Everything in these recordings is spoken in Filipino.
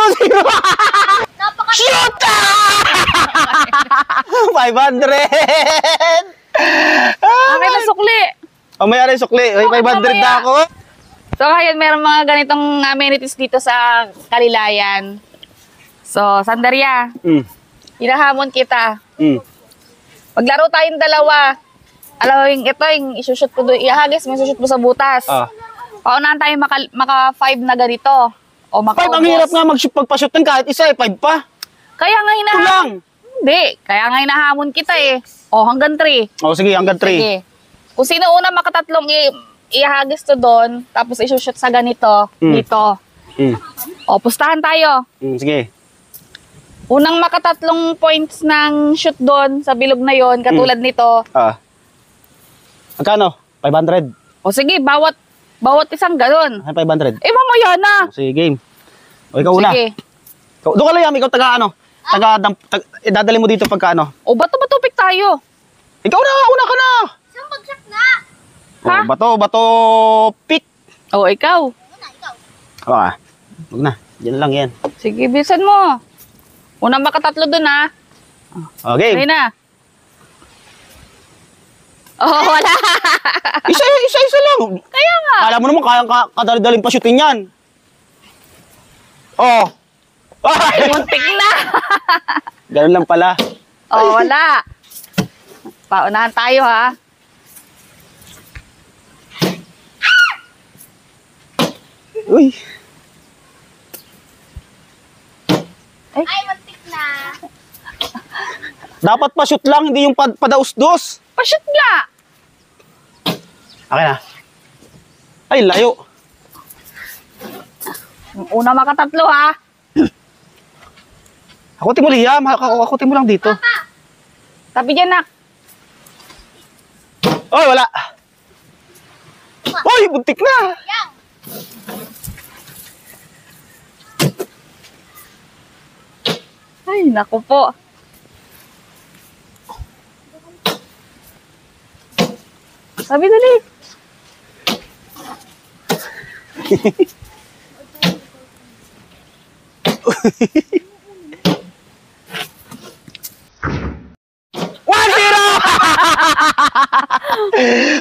2-0. Shoot! 500. Akin na sukli. Oh, mayroon sukli. May 500 na ako. So, ngayon, meron mga ganitong amenities dito sa Kalilayan. So, Sandaria, hinahamon kita. Maglaro tayong dalawa. Alam mo, yung isushoot ko doon, ihagis mo, isushoot mo sa butas. Paunahan tayo maka 5 na ganito. O maka 5, ang hirap nga magpashoot ng kahit isa, 5 pa. Kaya nga hinahamon. Hindi, kaya nga hinahamon kita eh. O, hanggang 3. O, sige, hanggang 3. Sige. Kung sino una makatatlong ihagis to doon, tapos isushoot sa ganito, dito. O, pustahan tayo. Sige. Unang makatatlong points ng shoot doon sa bilog na yon, katulad nito. Magkano? 500. O sige, bawat isang ganun. Ay, 500. Eh, mamaya na. Sige, game. O, ikaw una. Sige. Doon ka lang, ikaw taga ano? Dadali mo dito pagka ano? O, bato-bato pick tayo. Ikaw na, una ka na. Isang bagsak na. Ha? Bato, pick. O, ikaw. Una, ikaw. Huwag na. Yan lang yan. Sige, bilisan mo. Unang makatatlo doon, ha? Okay. Ayun na. Oh, wala. Isa lang. Kaya nga. Kala mo naman, kaya kadali-daling pa-shootin yan. Oh. Ay, muntik na. Ganun lang pala. Oh, wala. Paunahan tayo, ha? Uy. Ay, mantik na. Dapat pa-shoot lang, hindi yung padaus-dos. Pa-shoot nga. Akin na. Ay, layo. Una makatatlo, ha? Akutin mo, Liam. Akutin mo lang dito. Tabi dyan, nak. Oy, wala. Oy, buntik na. Yang. Ay, naku po. Sabi dali.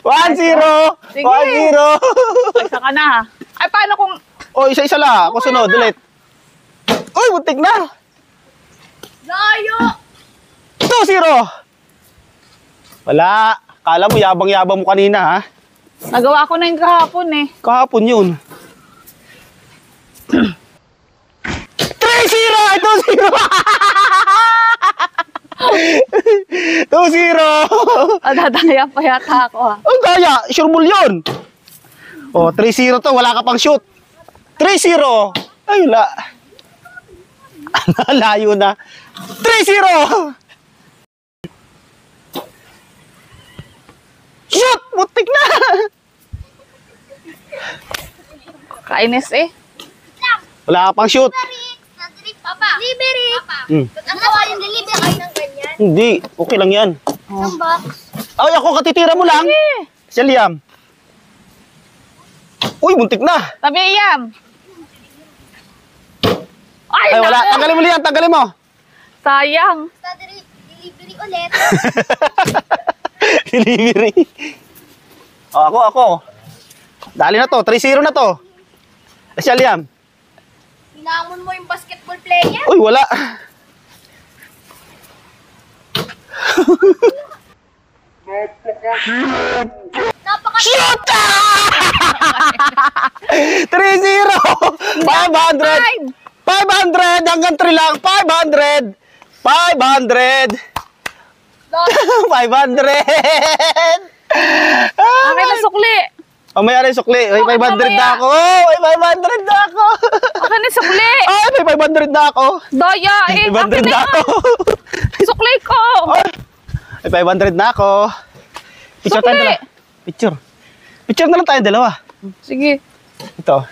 One zero! Sige. 1-0! Ay, saka na, ha? Ay, paano kung... O, isa-isa lang. Ako sunod, ulit. Uy, buntik na! Layo. 2-0! Wala. Kala mo, yabang-yabang mo kanina, ha? Nagawa ko na yung kahapon, eh. Kahapon yun. 3-0! 2-0! 2-0! Dadaya pa yata ako, ha? Ang daya, sure ball yun. O, 3-0 to, wala ka pang shoot. 3-0! Ay, wala. Layo na. 3-0! Shoot! Mutik na! Kainis, eh. Wala ka pang shoot. Papa. Delivery. Papa. Ang gawa yung delivery kayo ng ganyan. Hindi, okay lang yan. Isang box. Ay, ako, katitira mo lang. Siya, Liam. Uy, muntik na. Tabi, Iyam. Ay, wala. Tanggalin mo, Liam. Tanggalin mo. Sayang. Delivery ulit. Delivery. O, ako. Dali na to. 3-0 na to. Siya, Liam. Hinamon mo yung basketball player. Uy, wala. Shoot! 3-0! 500! 500! Hanggang 3 lang! 500! 500! 500! Akin na sukli. Oh, may aray sukli. May 500 na ako. May 500 na ako. Akin na sukli. Ay, may 500 na ako. Daya, eh. May 500 Akin na ako. Sukli ko. Ay, may 500 na ako. Picture tayo Sukli. dalawa. Picture. Picture na lang tayo dalawa. Sige. Ito.